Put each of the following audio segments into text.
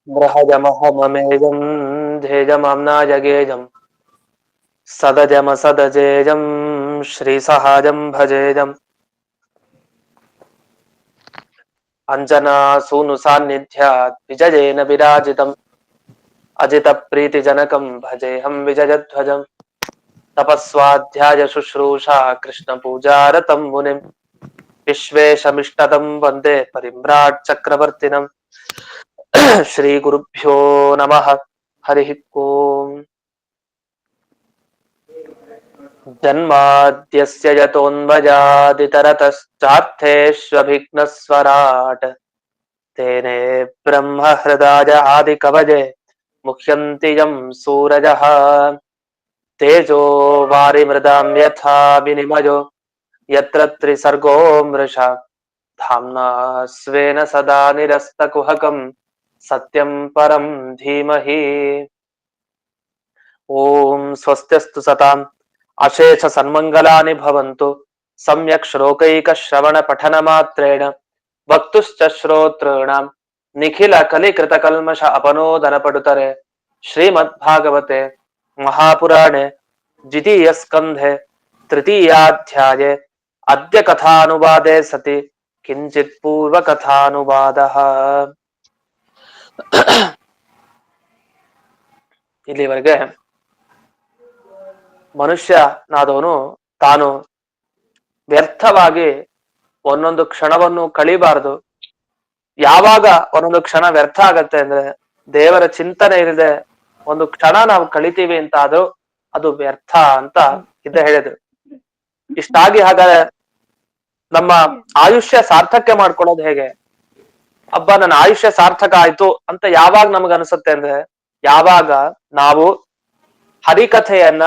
बृहजमहममेजं ध्येजमाम्नाजगेजं सदजमसदजेजं श्रीसहाजं भजेजम् अञ्जनासूनुसान्निध्यात् विजयेन विराजितम् अजितप्रीतिजनकं भजेऽहं विजयध्वजम् तपस्वाध्याय शुश्रूषा कृष्णपूजारतं मुनिम् विश्वेशमिष्टदं वन्दे परिम्राट् चक्रवर्तिनम् श्रीगुरुभ्यो नमः हरिः ओम् जन्माद्यस्य यतोऽन्वजादितरतश्चार्थेष्वभिघ्नस्वराट् तेने ब्रह्महृदाय आदिकवये मुह्यन्ति यं सूरजः तेजो वारिमृदां यथा विनिमयो यत्र त्रिसर्गो मृषा धाम्ना स्वेन सदा निरस्तकुहकं सत्यं परं धीमहि ओम स्वस्त्यस्तु सताम् अशेष सन्मंगलानि भवन्तु सम्यक् श्लोकैक श्रवण पठन मात्रेण वक्तुश्च श्रोतॄणां निखिल कलिकृत कल्मष अपनोदन पडुतरे श्रीमद्भागवते महापुराणे द्वितीय स्कन्धे तृतीयाध्याये अद्य कथानुवादे सति किंचित् पूर्व कथानुवादः ಇಲ್ಲಿವರೆಗೆ ಮನುಷ್ಯನಾದವನು ತಾನು ವ್ಯರ್ಥವಾಗಿ ಒಂದೊಂದು ಕ್ಷಣವನ್ನು ಕಳಿಬಾರದು. ಯಾವಾಗ ಒಂದೊಂದು ಕ್ಷಣ ವ್ಯರ್ಥ ಆಗತ್ತೆ ಅಂದ್ರೆ ದೇವರ ಚಿಂತನೆ ಇರದೆ ಒಂದು ಕ್ಷಣ ನಾವು ಕಳಿತೀವಿ ಅಂತ ಆದ್ರೂ ಅದು ವ್ಯರ್ಥ ಅಂತ ಇದ್ದ ಹೇಳಿದ್ರು. ಇಷ್ಟಾಗಿ ಹಾಗಾದ್ರೆ ನಮ್ಮ ಆಯುಷ್ಯ ಸಾರ್ಥಕ್ಯ ಮಾಡ್ಕೊಳ್ಳೋದು ಹೇಗೆ? ಹಬ್ಬ ನನ್ನ ಆಯುಷ್ಯ ಸಾರ್ಥಕ ಆಯ್ತು ಅಂತ ಯಾವಾಗ ನಮಗ ಅನ್ಸುತ್ತೆ ಅಂದ್ರೆ ಯಾವಾಗ ನಾವು ಹರಿಕಥೆಯನ್ನ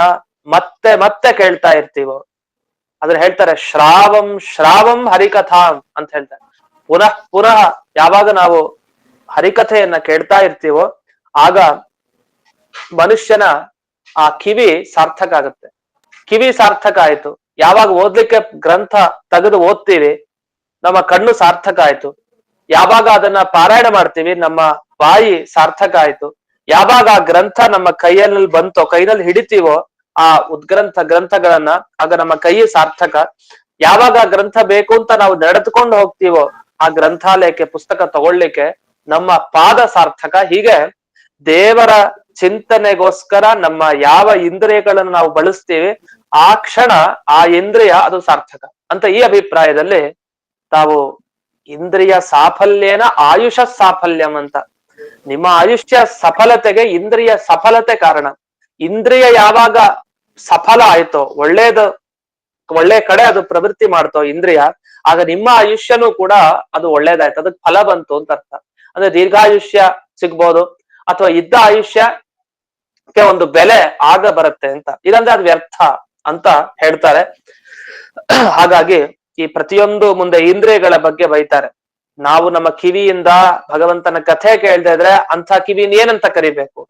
ಮತ್ತೆ ಮತ್ತೆ ಕೇಳ್ತಾ ಇರ್ತೀವೋ. ಅದ್ರ ಹೇಳ್ತಾರೆ ಶ್ರಾವಂ ಶ್ರಾವಂ ಹರಿಕಥಾಂ ಅಂತ ಹೇಳ್ತಾರೆ. ಪುನಃ ಪುನಃ ಯಾವಾಗ ನಾವು ಹರಿಕಥೆಯನ್ನ ಕೇಳ್ತಾ ಇರ್ತೀವೋ ಆಗ ಮನುಷ್ಯನ ಆ ಕಿವಿ ಸಾರ್ಥಕ ಆಗುತ್ತೆ. ಕಿವಿ ಸಾರ್ಥಕ ಆಯ್ತು. ಯಾವಾಗ ಓದ್ಲಿಕ್ಕೆ ಗ್ರಂಥ ತೆಗೆದು ಓದ್ತೀವಿ ನಮ್ಮ ಕಣ್ಣು ಸಾರ್ಥಕ ಆಯ್ತು. ಯಾವಾಗ ಅದನ್ನ ಪಾರಾಯಣ ಮಾಡ್ತೀವಿ ನಮ್ಮ ಬಾಯಿ ಸಾರ್ಥಕ ಆಯ್ತು. ಯಾವಾಗ ಆ ಗ್ರಂಥ ನಮ್ಮ ಕೈಯಲ್ಲಿ ಬಂತೋ ಕೈನಲ್ಲಿ ಹಿಡಿತೀವೋ ಆ ಗ್ರಂಥಗಳನ್ನ ಆಗ ನಮ್ಮ ಕೈ ಸಾರ್ಥಕ. ಯಾವಾಗ ಆ ಗ್ರಂಥ ಬೇಕು ಅಂತ ನಾವು ನಡೆದುಕೊಂಡು ಹೋಗ್ತೀವೋ ಆ ಗ್ರಂಥಾಲಯಕ್ಕೆ ಪುಸ್ತಕ ತಗೊಳ್ಳಿಕ್ಕೆ ನಮ್ಮ ಪಾದ ಸಾರ್ಥಕ. ಹೀಗೆ ದೇವರ ಚಿಂತನೆಗೋಸ್ಕರ ನಮ್ಮ ಯಾವ ಇಂದ್ರಿಯಗಳನ್ನು ನಾವು ಬಳಸ್ತೀವಿ ಆ ಕ್ಷಣ ಆ ಇಂದ್ರಿಯ ಅದು ಸಾರ್ಥಕ ಅಂತ ಈ ಅಭಿಪ್ರಾಯದಲ್ಲಿ ತಾವು ಇಂದ್ರಿಯ ಸಾಫಲ್ಯನ ಆಯುಷ ಸಾಫಲ್ಯಂ ಅಂತ. ನಿಮ್ಮ ಆಯುಷ್ಯ ಸಫಲತೆಗೆ ಇಂದ್ರಿಯ ಸಫಲತೆ ಕಾರಣ. ಇಂದ್ರಿಯ ಯಾವಾಗ ಸಫಲ ಆಯ್ತೋ ಒಳ್ಳೆ ಕಡೆ ಅದು ಪ್ರವೃತ್ತಿ ಮಾಡ್ತೋ ಇಂದ್ರಿಯ ಆಗ ನಿಮ್ಮ ಆಯುಷ್ಯನೂ ಕೂಡ ಅದು ಒಳ್ಳೇದಾಯ್ತು, ಅದಕ್ಕೆ ಫಲ ಬಂತು ಅಂತ ಅರ್ಥ. ಅಂದ್ರೆ ದೀರ್ಘಾಯುಷ್ಯ ಸಿಗ್ಬೋದು ಅಥವಾ ಇದ್ದ ಆಯುಷ್ಯಕ್ಕೆ ಒಂದು ಬೆಲೆ ಆಗ ಬರುತ್ತೆ ಅಂತ. ಇಲ್ಲಂದ್ರೆ ಅದು ವ್ಯರ್ಥ ಅಂತ ಹೇಳ್ತಾರೆ. ಹಾಗಾಗಿ ಈ ಪ್ರತಿಯೊಂದು ಮುಂದೆ ಇಂದ್ರಿಯಗಳ ಬಗ್ಗೆ ಬೈತಾರೆ. ನಾವು ನಮ್ಮ ಕಿವಿಯಿಂದ ಭಗವಂತನ ಕಥೆ ಕೇಳ್ತಾ ಇದ್ರೆ ಅಂಥ ಕಿವಿನ ಏನಂತ ಕರಿಬೇಕು?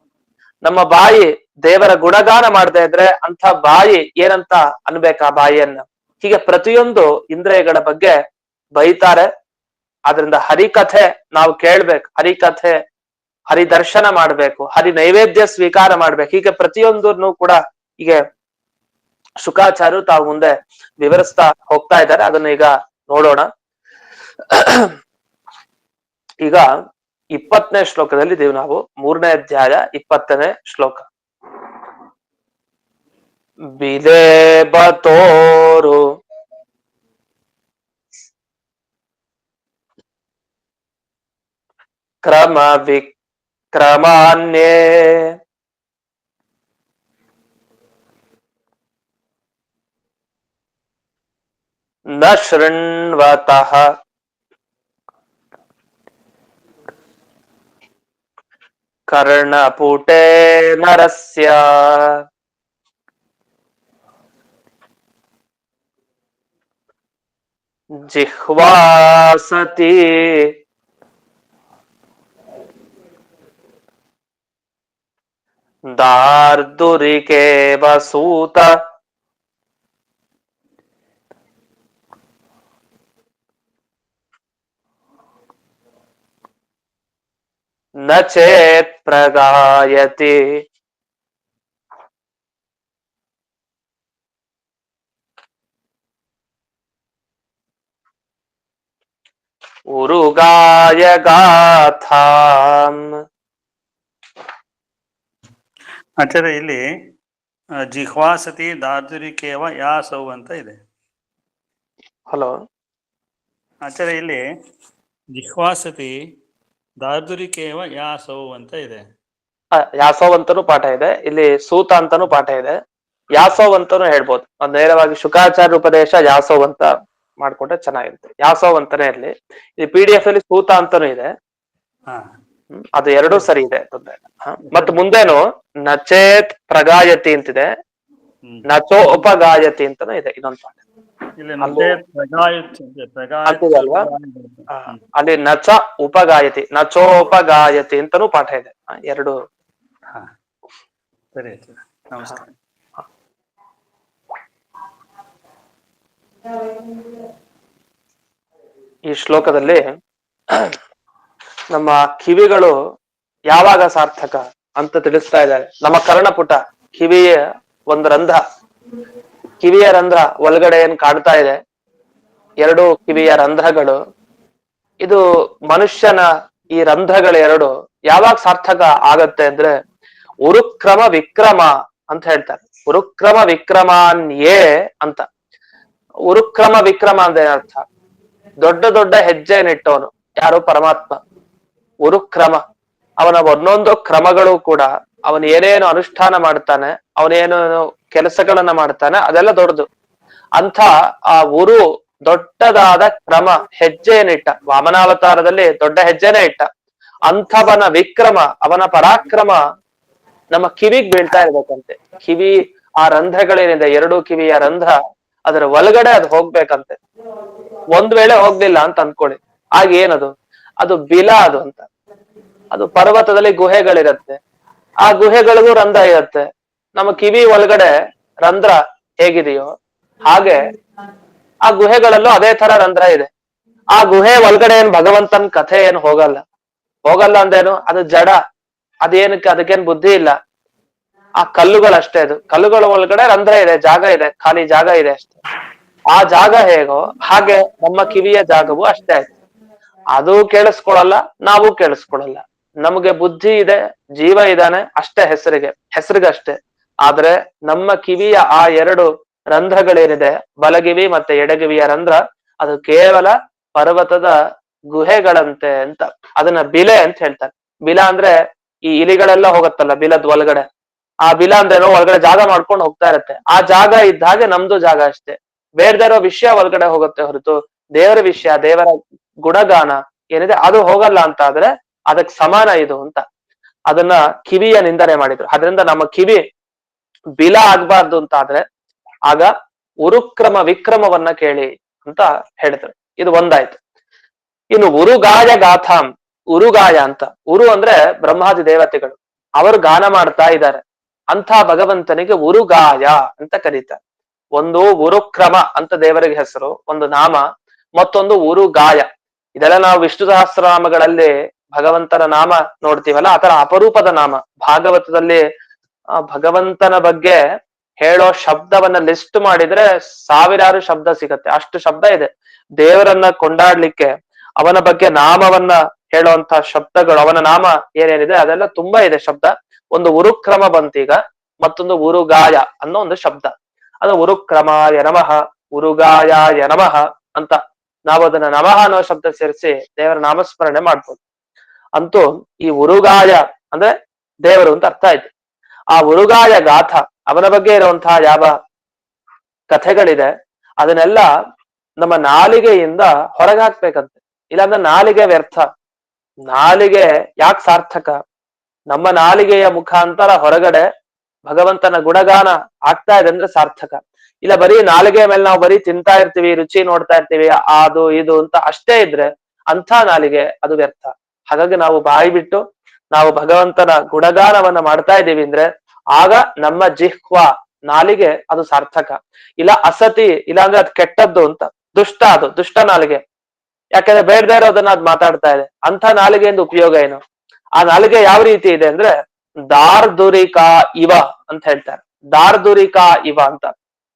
ನಮ್ಮ ಬಾಯಿ ದೇವರ ಗುಣಗಾನ ಮಾಡದೇ ಇದ್ರೆ ಅಂಥ ಬಾಯಿ ಏನಂತ ಅನ್ಬೇಕು ಆ ಬಾಯಿಯನ್ನ? ಹೀಗೆ ಪ್ರತಿಯೊಂದು ಇಂದ್ರಿಯಗಳ ಬಗ್ಗೆ ಬೈತಾರೆ. ಆದ್ರಿಂದ ಹರಿಕಥೆ ನಾವು ಕೇಳ್ಬೇಕು, ಹರಿಕಥೆ ಹರಿದರ್ಶನ ಮಾಡ್ಬೇಕು, ಹರಿ ನೈವೇದ್ಯ ಸ್ವೀಕಾರ ಮಾಡ್ಬೇಕು. ಹೀಗೆ ಪ್ರತಿಯೊಂದನ್ನು ಕೂಡ ಹೀಗೆ ಶುಕಾಚಾರ್ಯರು ತಾವು ಮುಂದೆ ವಿವರಿಸ್ತಾ ಹೋಗ್ತಾ ಇದ್ದಾರೆ. ಅದನ್ನ ಈಗ ನೋಡೋಣ. ಈಗ 20ನೇ ಶ್ಲೋಕದಲ್ಲಿ ಇದೀವಿ ನಾವು. 3ನೇ ಅಧ್ಯಾಯ 20ನೇ ಶ್ಲೋಕ. ಬಿಲೇಬತೋರು ಕ್ರಮ ವಿಕ್ರಮಾನ್ಯೇ ನ ಶೃಣ್ವತಃ ಕರ್ಣಪುಟೇ ನರಸ್ಯ ಜಿಹ್ವಾಸತಿ ದಾರ್ದುರಿಕೆ ವಸೂತ ನ ಚೇತ್ ಪ್ರಗಾಯತಿ. ಉರುಗಾಯ ಗಾಥಾಂ. ಆಚಾರ್ಯ ಇಲ್ಲಿ ಜಿಹ್ವಾಸತಿ ದಾರ್ದುರಿಕೇವ ಯಾಸೌ ಅಂತ ಇದೆ. ಹಲೋ ಆಚಾರ್ಯ ಇಲ್ಲಿ ಜಿಹ್ವಾಸತಿ ದಾರ್ದುರಿಕೇವ ಯಾಸೌ ಅಂತ ಇದೆ. ಯಾಸವ್ ಅಂತಾನು ಪಾಠ ಇದೆ, ಇಲ್ಲಿ ಸೂತ ಅಂತಾನು ಪಾಠ ಇದೆ. ಯಾಸವ್ ಅಂತಾನು ಹೇಳ್ಬೋದು, ನೇರವಾಗಿ ಶುಕಾಚಾರ್ಯ ಉಪದೇಶ ಯಾಸವ್ ಅಂತ ಮಾಡ್ಕೊಂಡ್ರೆ ಚೆನ್ನಾಗಿರುತ್ತೆ. ಯಾಸವ್ ಅಂತಾನೆ ಇರ್ಲಿ. ಈ PDF ಅಲ್ಲಿ ಸೂತ ಅಂತಾನು ಇದೆ, ಅದು ಎರಡೂ ಸರಿ ಇದೆ, ತೊಂದ್ರೆ ಇಲ್ಲ. ಮತ್ ಮುಂದೇನು ನಚೇತ್ ಪ್ರಗಾಯತಿ ಅಂತಿದೆ, ನಚೋ ಉಪಗಾಯತಿ ಅಂತಾನು ಇದೆ ಇನ್ನೊಂದು ಪಾಠ ಅಂತಿದಲ್ವಾ. ಅಲ್ಲಿ ನಚ ಉಪಗಾಯತಿ, ನಚೋಪಗಾಯತಿ ಅಂತಾನು ಪಾಠ ಇದೆ, ಎರಡು. ಸರಿ, ನಮಸ್ಕಾರ. ಈ ಶ್ಲೋಕದಲ್ಲಿ ನಮ್ಮ ಕಿವಿಗಳು ಯಾವಾಗ ಸಾರ್ಥಕ ಅಂತ ತಿಳಿಸ್ತಾ ಇದ್ದಾರೆ. ನಮ್ಮ ಕರ್ಣಪುಟ, ಕಿವಿಯ ಒಂದು ರಂಧ್ರ, ಕಿವಿಯ ರಂಧ್ರ ಒಳಗಡೆ ಏನ್ ಕಾಣ್ತಾ ಇದೆ, ಎರಡು ಕಿವಿಯ ರಂಧ್ರಗಳು, ಇದು ಮನುಷ್ಯನ ಈ ರಂಧ್ರಗಳು ಎರಡು ಯಾವಾಗ ಸಾರ್ಥಕ ಆಗತ್ತೆ ಅಂದ್ರೆ ಉರುಕ್ರಮ ವಿಕ್ರಮ ಅಂತ ಹೇಳ್ತಾರೆ. ಉರುಕ್ರಮ ವಿಕ್ರಮಾನ್ಯೇ ಅಂತ. ಉರುಕ್ರಮ ವಿಕ್ರಮ ಅಂದ್ರೆ ಅರ್ಥ ದೊಡ್ಡ ದೊಡ್ಡ ಹೆಜ್ಜೆನಿಟ್ಟವನು ಯಾರು? ಪರಮಾತ್ಮ. ಉರುಕ್ರಮ, ಅವನ ಒಂದೊಂದು ಕ್ರಮಗಳು ಕೂಡ ಅವನು ಏನೇನು ಅನುಷ್ಠಾನ ಮಾಡ್ತಾನೆ, ಅವನೇನು ಕೆಲಸಗಳನ್ನ ಮಾಡ್ತಾನೆ, ಅದೆಲ್ಲ ದೊಡ್ಡದು. ಅಂಥ ಆ ಉರು ದೊಡ್ಡದಾದ ಕ್ರಮ, ಹೆಜ್ಜೆಯನ್ನಿಟ್ಟ, ವಾಮನಾವತಾರದಲ್ಲಿ ದೊಡ್ಡ ಹೆಜ್ಜೆನೇ ಇಟ್ಟ ಅಂಥವನ ವಿಕ್ರಮ, ಅವನ ಪರಾಕ್ರಮ ನಮ್ಮ ಕಿವಿಗ್ ಬೀಳ್ತಾ ಇರ್ಬೇಕಂತೆ. ಕಿವಿ ಆ ರಂಧ್ರಗಳೇನಿದೆ, ಎರಡು ಕಿವಿಯ ರಂಧ್ರ, ಅದರ ಒಳಗಡೆ ಅದು ಹೋಗ್ಬೇಕಂತೆ. ಒಂದ್ ವೇಳೆ ಹೋಗ್ಲಿಲ್ಲ ಅಂತ ಅನ್ಕೊಳ್ಳಿ, ಆಗ ಏನದು? ಅದು ಬಿಲ ಅದು ಅಂತ. ಅದು ಪರ್ವತದಲ್ಲಿ ಗುಹೆಗಳಿರತ್ತೆ, ಆ ಗುಹೆಗಳಿಗೂ ರಂಧ್ರ ಇರತ್ತೆ. ನಮ್ಮ ಕಿವಿ ಒಳಗಡೆ ರಂಧ್ರ ಹೇಗಿದೆಯೋ ಹಾಗೆ ಆ ಗುಹೆಗಳಲ್ಲೂ ಅದೇ ತರ ರಂಧ್ರ ಇದೆ. ಆ ಗುಹೆ ಒಳಗಡೆ ಏನ್ ಭಗವಂತನ ಕಥೆ ಏನು ಹೋಗಲ್ಲ. ಹೋಗಲ್ಲ ಅಂದೇನು? ಅದು ಜಡ, ಅದೇನಕ್ಕೆ, ಅದಕ್ಕೇನ್ ಬುದ್ಧಿ ಇಲ್ಲ. ಆ ಕಲ್ಲುಗಳಷ್ಟೇ, ಅದು ಕಲ್ಲುಗಳ ಒಳಗಡೆ ರಂಧ್ರ ಇದೆ, ಜಾಗ ಇದೆ, ಖಾಲಿ ಜಾಗ ಇದೆ ಅಷ್ಟೇ. ಆ ಜಾಗ ಹೇಗೋ ಹಾಗೆ ನಮ್ಮ ಕಿವಿಯ ಜಾಗವು ಅಷ್ಟೇ ಆಯ್ತು. ಅದು ಕೇಳಿಸ್ಕೊಳಲ್ಲ, ನಾವು ಕೇಳಿಸ್ಕೊಳಲ್ಲ. ನಮಗೆ ಬುದ್ಧಿ ಇದೆ, ಜೀವ ಇದ್ದಾನೆ ಅಷ್ಟೇ, ಹೆಸರಿಗಷ್ಟೇ. ಆದ್ರೆ ನಮ್ಮ ಕಿವಿಯ ಆ ಎರಡು ರಂಧ್ರಗಳೇನಿದೆ, ಬಲಗಿವಿ ಮತ್ತೆ ಎಡಗಿವಿಯ ರಂಧ್ರ, ಅದು ಕೇವಲ ಪರ್ವತದ ಗುಹೆಗಳಂತೆ ಅಂತ. ಅದನ್ನ ಬಿಲೆ ಅಂತ ಹೇಳ್ತಾರೆ. ಬಿಲ ಅಂದ್ರೆ ಈ ಇಲಿಗಳೆಲ್ಲ ಹೋಗತ್ತಲ್ಲ ಬಿಲದ್ ಒಳಗಡೆ, ಆ ಬಿಲ ಅಂದ್ರೇನೋ ಒಳಗಡೆ ಜಾಗ ಮಾಡ್ಕೊಂಡು ಹೋಗ್ತಾ ಇರತ್ತೆ. ಆ ಜಾಗ ಇದ್ದ ಹಾಗೆ ನಮ್ದು ಜಾಗ ಅಷ್ಟೇ. ಬೇಡದೇ ಇರೋ ವಿಷಯ ಒಳಗಡೆ ಹೋಗುತ್ತೆ ಹೊರತು ದೇವರ ವಿಷಯ, ದೇವರ ಗುಣಗಾನ ಏನಿದೆ ಅದು ಹೋಗಲ್ಲ ಅಂತ ಆದ್ರೆ ಅದಕ್ ಸಮಾನ ಇದು ಅಂತ ಅದನ್ನ ಕಿವಿಯ ನಿಂದನೆ ಮಾಡಿದ್ರು. ಅದರಿಂದ ನಮ್ಮ ಕಿವಿ ಬಿಲ ಆಗ್ಬಾರ್ದು ಅಂತ ಆದ್ರೆ ಆಗ ಉರುಕ್ರಮ ವಿಕ್ರಮವನ್ನ ಕೇಳಿ ಅಂತ ಹೇಳಿದ್ರು. ಇದು ಒಂದಾಯ್ತು. ಇನ್ನು ಉರುಗಾಯ ಗಾಥಾಂ, ಉರುಗಾಯ ಅಂತ. ಉರು ಅಂದ್ರೆ ಬ್ರಹ್ಮಾದಿ ದೇವತೆಗಳು, ಅವರು ಗಾನ ಮಾಡ್ತಾ ಇದ್ದಾರೆ. ಅಂಥ ಭಗವಂತನಿಗೆ ಉರುಗಾಯ ಅಂತ ಕರೀತಾರೆ. ಒಂದು ಉರುಕ್ರಮ ಅಂತ ದೇವರಿಗೆ ಹೆಸರು, ಒಂದು ನಾಮ, ಮತ್ತೊಂದು ಉರುಗಾಯ. ಇದೆಲ್ಲ ನಾವು ವಿಷ್ಣು ಸಹಸ್ರನಾಮಗಳಲ್ಲಿ ಭಗವಂತನ ನಾಮ ನೋಡ್ತೀವಲ್ಲ, ಆತರ ಅಪರೂಪದ ನಾಮ. ಭಾಗವತದಲ್ಲಿ ಭಗವಂತನ ಬಗ್ಗೆ ಹೇಳೋ ಶಬ್ದವನ್ನ ಲಿಸ್ಟ್ ಮಾಡಿದ್ರೆ ಸಾವಿರಾರು ಶಬ್ದ ಸಿಗತ್ತೆ, ಅಷ್ಟು ಶಬ್ದ ಇದೆ. ದೇವರನ್ನ ಕೊಂಡಾಡ್ಲಿಕ್ಕೆ ಅವನ ಬಗ್ಗೆ ನಾಮವನ್ನ ಹೇಳುವಂತ ಶಬ್ದಗಳು, ಅವನ ನಾಮ ಏನೇನಿದೆ ಅದೆಲ್ಲ ತುಂಬಾ ಇದೆ ಶಬ್ದ. ಒಂದು ಉರುಕ್ರಮ ಬಂತೀಗ, ಮತ್ತೊಂದು ಉರುಗಾಯ ಅನ್ನೋ ಒಂದು ಶಬ್ದ. ಅದು ಉರುಕ್ರಮಾಯ ನಮಃ, ಉರುಗಾಯಾಯ ನಮಃ ಅಂತ ನಾವು ಅದನ್ನ ನಮಃ ಅನ್ನೋ ಶಬ್ದ ಸೇರಿಸಿ ದೇವರ ನಾಮಸ್ಮರಣೆ ಮಾಡ್ಬೋದು. ಅಂತೂ ಈ ಉರುಗಾಯ ಅಂದ್ರೆ ದೇವರು ಅಂತ ಅರ್ಥ ಆಯ್ತು. ಆ ಉರುಗಾಯ ಗಾಥ, ಅವನ ಬಗ್ಗೆ ಇರುವಂತಹ ಯಾವ ಕಥೆಗಳಿದೆ ಅದನ್ನೆಲ್ಲ ನಮ್ಮ ನಾಲಿಗೆಯಿಂದ ಹೊರಗಾಕ್ಬೇಕಂತೆ. ಇಲ್ಲಾಂದ್ರೆ ನಾಲಿಗೆ ವ್ಯರ್ಥ. ನಾಲಿಗೆ ಯಾಕೆ ಸಾರ್ಥಕ? ನಮ್ಮ ನಾಲಿಗೆಯ ಮುಖಾಂತರ ಹೊರಗಡೆ ಭಗವಂತನ ಗುಣಗಾನ ಆಗ್ತಾ ಇದೆ ಅಂದ್ರೆ ಸಾರ್ಥಕ. ಇಲ್ಲ ಬರೀ ನಾಲಿಗೆ ಮೇಲೆ ನಾವು ಬರೀ ತಿಂತಾ ಇರ್ತೀವಿ, ರುಚಿ ನೋಡ್ತಾ ಇರ್ತೀವಿ, ಅದು ಇದು ಅಂತ ಅಷ್ಟೇ ಇದ್ರೆ ಅಂಥ ನಾಲಿಗೆ ಅದು ವ್ಯರ್ಥ. ಹಾಗಾಗಿ ನಾವು ಬಾಯಿ ಬಿಟ್ಟು ನಾವು ಭಗವಂತನ ಗುಣಗಾನವನ್ನ ಮಾಡ್ತಾ ಇದ್ದೀವಿ ಅಂದ್ರೆ ಆಗ ನಮ್ಮ ಜಿಹ್ವ ನಾಲಿಗೆ ಅದು ಸಾರ್ಥಕ. ಇಲ್ಲ ಅಸತಿ, ಇಲ್ಲ ಅಂದ್ರೆ ಅದು ಕೆಟ್ಟದ್ದು ಅಂತ, ದುಷ್ಟ, ಅದು ದುಷ್ಟ ನಾಲಿಗೆ. ಯಾಕಂದ್ರೆ ಬೇಡದೇ ಇರೋದನ್ನ ಅದ್ ಮಾತಾಡ್ತಾ ಇದೆ. ಅಂಥ ನಾಲಿಗೆಯಿಂದ ಉಪಯೋಗ ಏನು? ಆ ನಾಲಿಗೆ ಯಾವ ರೀತಿ ಇದೆ ಅಂದ್ರೆ ದಾರ್ದುರಿಕಾ ಇವ ಅಂತ ಹೇಳ್ತಾರೆ. ದಾರ್ದುರಿಕಾ ಇವ ಅಂತ.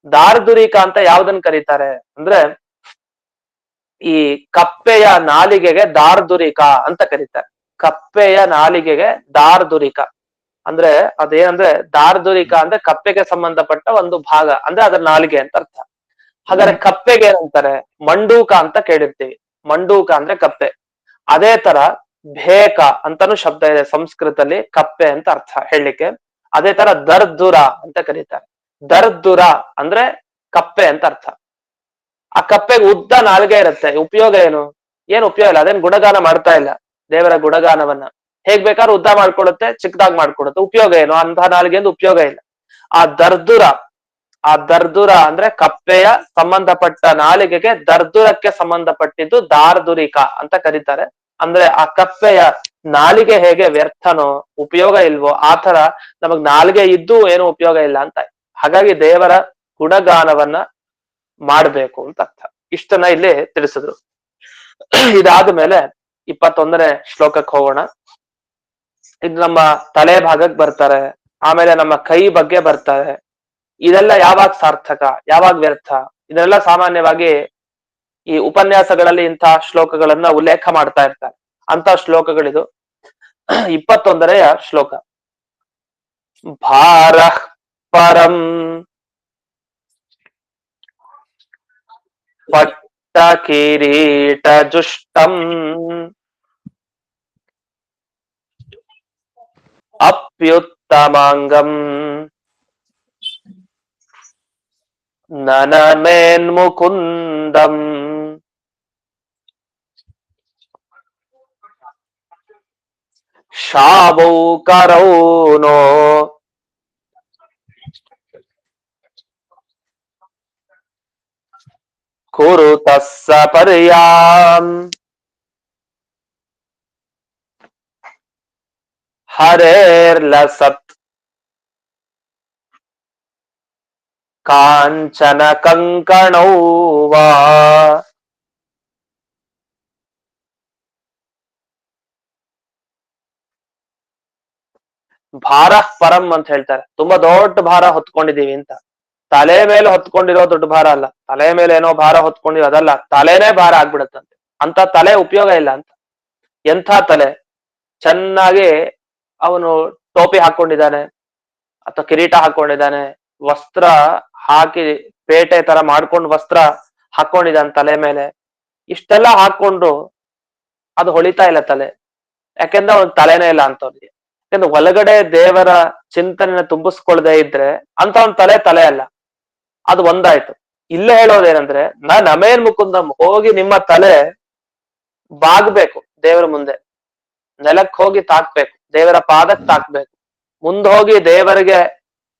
ದಾರ್ದುರಿಕಾ ಅಂತ ಯಾವ್ದನ್ ಕರೀತಾರೆ ಅಂದ್ರೆ ಈ ಕಪ್ಪೆಯ ನಾಲಿಗೆಗೆ ದಾರ್ದುರಿಕಾ ಅಂತ ಕರೀತಾರೆ. ಕಪ್ಪೆಯ ನಾಲಿಗೆಗೆ ದಾರ್ದುರಿಕಾ ಅಂದ್ರೆ ಅದೇನಂದ್ರೆ ದಾರ್ದುರಿಕಾ ಅಂದ್ರೆ ಕಪ್ಪೆಗೆ ಸಂಬಂಧಪಟ್ಟ ಒಂದು ಭಾಗ ಅಂದ್ರೆ ಅದರ ನಾಲಿಗೆ ಅಂತ ಅರ್ಥ. ಹಾಗಾದ್ರೆ ಕಪ್ಪೆಗೆ ಏನಂತಾರೆ ಮಂಡೂಕ ಅಂತ ಕೇಳಿರ್ತೀವಿ. ಮಂಡೂಕ ಅಂದ್ರೆ ಕಪ್ಪೆ. ಅದೇ ತರ ಭೇಕ ಅಂತಾನು ಶಬ್ದ ಇದೆ ಸಂಸ್ಕೃತದಲ್ಲಿ ಕಪ್ಪೆ ಅಂತ ಅರ್ಥ ಹೇಳಲಿಕ್ಕೆ. ಅದೇ ತರ ದರ್ದುರ ಅಂತ ಕರೀತಾರೆ. ದರ್ದುರ ಅಂದ್ರೆ ಕಪ್ಪೆ ಅಂತ ಅರ್ಥ. ಆ ಕಪ್ಪೆಗೆ ಉದ್ದ ನಾಲ್ಗೆ ಇರುತ್ತೆ. ಉಪಯೋಗ ಏನು ಉಪಯೋಗ ಇಲ್ಲ. ಅದೇನ್ ಗುಣಗಾನ ಮಾಡ್ತಾ ಇಲ್ಲ ದೇವರ ಗುಣಗಾನವನ್ನ. ಹೇಗ್ ಬೇಕಾದ್ರೂ ಉದ್ದ ಮಾಡ್ಕೊಡುತ್ತೆ, ಚಿಕ್ಕದಾಗಿ ಮಾಡ್ಕೊಡುತ್ತೆ. ಉಪಯೋಗ ಏನು? ಅಂತಹ ನಾಲ್ಗೆಂದು ಉಪಯೋಗ ಇಲ್ಲ. ಆ ದರ್ದುರ ಅಂದ್ರೆ ಕಪ್ಪೆಯ ಸಂಬಂಧಪಟ್ಟ ನಾಲಿಗೆಗೆ ದರ್ದುರಕ್ಕೆ ಸಂಬಂಧಪಟ್ಟಿದ್ದು ದಾರ್ದುರಿಕ ಅಂತ ಕರೀತಾರೆ. ಅಂದ್ರೆ ಆ ಕಪ್ಪೆಯ ನಾಲಿಗೆ ಹೇಗೆ ವ್ಯರ್ಥನೋ ಉಪಯೋಗ ಇಲ್ವೋ ಆ ತರ ನಮಗ್ ನಾಲಿಗೆ ಇದ್ದು ಏನು ಉಪಯೋಗ ಇಲ್ಲ ಅಂತ. ಹಾಗಾಗಿ ದೇವರ ಗುಣಗಾನವನ್ನ ಮಾಡ್ಬೇಕು ಅಂತ ಅರ್ಥ. ಇಷ್ಟನ್ನ ಇಲ್ಲಿ ತಿಳಿಸಿದ್ರು. ಇದಾದ ಮೇಲೆ 21ನೇ ಶ್ಲೋಕಕ್ಕೆ ಹೋಗೋಣ. ಇದು ನಮ್ಮ ತಲೆ ಭಾಗಕ್ಕೆ ಬರ್ತಾರೆ, ಆಮೇಲೆ ನಮ್ಮ ಕೈ ಬಗ್ಗೆ ಬರ್ತಾರೆ. ಇದೆಲ್ಲ ಯಾವಾಗ ಸಾರ್ಥಕ, ಯಾವಾಗ ವ್ಯರ್ಥ, ಇದೆಲ್ಲ ಸಾಮಾನ್ಯವಾಗಿ ಈ ಉಪನ್ಯಾಸಗಳಲ್ಲಿ ಇಂತಹ ಶ್ಲೋಕಗಳನ್ನ ಉಲ್ಲೇಖ ಮಾಡ್ತಾ ಇರ್ತಾರೆ. ಅಂತ ಶ್ಲೋಕಗಳಿದು. 21ನೆಯ ಶ್ಲೋಕ. ಭಾರ ಪರಂ ಪಟ್ಟ ಕಿರೀಟ ಜುಷ್ಟಂ ಅಪ್ಯುತ್ತಮಾಂಗಂ ನನಮೇನ್ಮುಕುಂದಂ ಶಾವೌ ಕರೌ ನೋ ಕುರುತಃ ಸಪರ್ಯಾಂ ಹರೇರ್ಲಸತ್ ಕಾಂಚನ ಕಂಕಣೌ ವಾ. ಭಾರ ಪರಂ ಅಂತ ಹೇಳ್ತಾರೆ. ತುಂಬಾ ದೊಡ್ಡ ಭಾರ ಹೊತ್ಕೊಂಡಿದೀವಿ ಅಂತ. ತಲೆ ಮೇಲೆ ಹೊತ್ಕೊಂಡಿರೋ ದೊಡ್ಡ ಭಾರ ಅಲ್ಲ. ತಲೆ ಮೇಲೆ ಏನೋ ಭಾರ ಹೊತ್ಕೊಂಡಿರೋ ಅದಲ್ಲ, ತಲೆನೇ ಭಾರ ಆಗ್ಬಿಡತ್ತಂತೆ. ಅಂತ ತಲೆ ಉಪಯೋಗ ಇಲ್ಲ ಅಂತ. ಎಂಥ ತಲೆ? ಚೆನ್ನಾಗಿ ಅವನು ಟೋಪಿ ಹಾಕೊಂಡಿದ್ದಾನೆ ಅಥವಾ ಕಿರೀಟ ಹಾಕೊಂಡಿದ್ದಾನೆ, ವಸ್ತ್ರ ಹಾಕಿ ಪೇಟೆ ತರ ಮಾಡ್ಕೊಂಡು ವಸ್ತ್ರ ಹಾಕೊಂಡಿದ್ದಾನೆ ತಲೆ ಮೇಲೆ. ಇಷ್ಟೆಲ್ಲ ಹಾಕೊಂಡು ಅದು ಹೊಳಿತಾ ಇಲ್ಲ ತಲೆ. ಯಾಕೆಂದ್ರೆ ಅವನ್ ತಲೆನೇ ಇಲ್ಲ ಅಂತವ್ರಿಗೆ. ಯಾಕಂದ್ರೆ ಒಳಗಡೆ ದೇವರ ಚಿಂತನೆನ ತುಂಬಿಸ್ಕೊಳ್ದೆ ಇದ್ರೆ ಅಂತ ಅವನ್ ತಲೆ ಅಲ್ಲ. ಅದು ಒಂದಾಯ್ತು. ಇಲ್ಲೇ ಹೇಳೋದೇನಂದ್ರೆ ನಮೇನ್ ಮುಕುಂದಂ, ಹೋಗಿ ನಿಮ್ಮ ತಲೆ ಬಾಗ್ಬೇಕು ದೇವರ ಮುಂದೆ, ನೆಲಕ್ಕೆ ಹೋಗಿ ತಾಕ್ಬೇಕು, ದೇವರ ಪಾದಕ್ಕೆ ತಾಕ್ಬೇಕು. ಮುಂದೆ ಹೋಗಿ ದೇವರಿಗೆ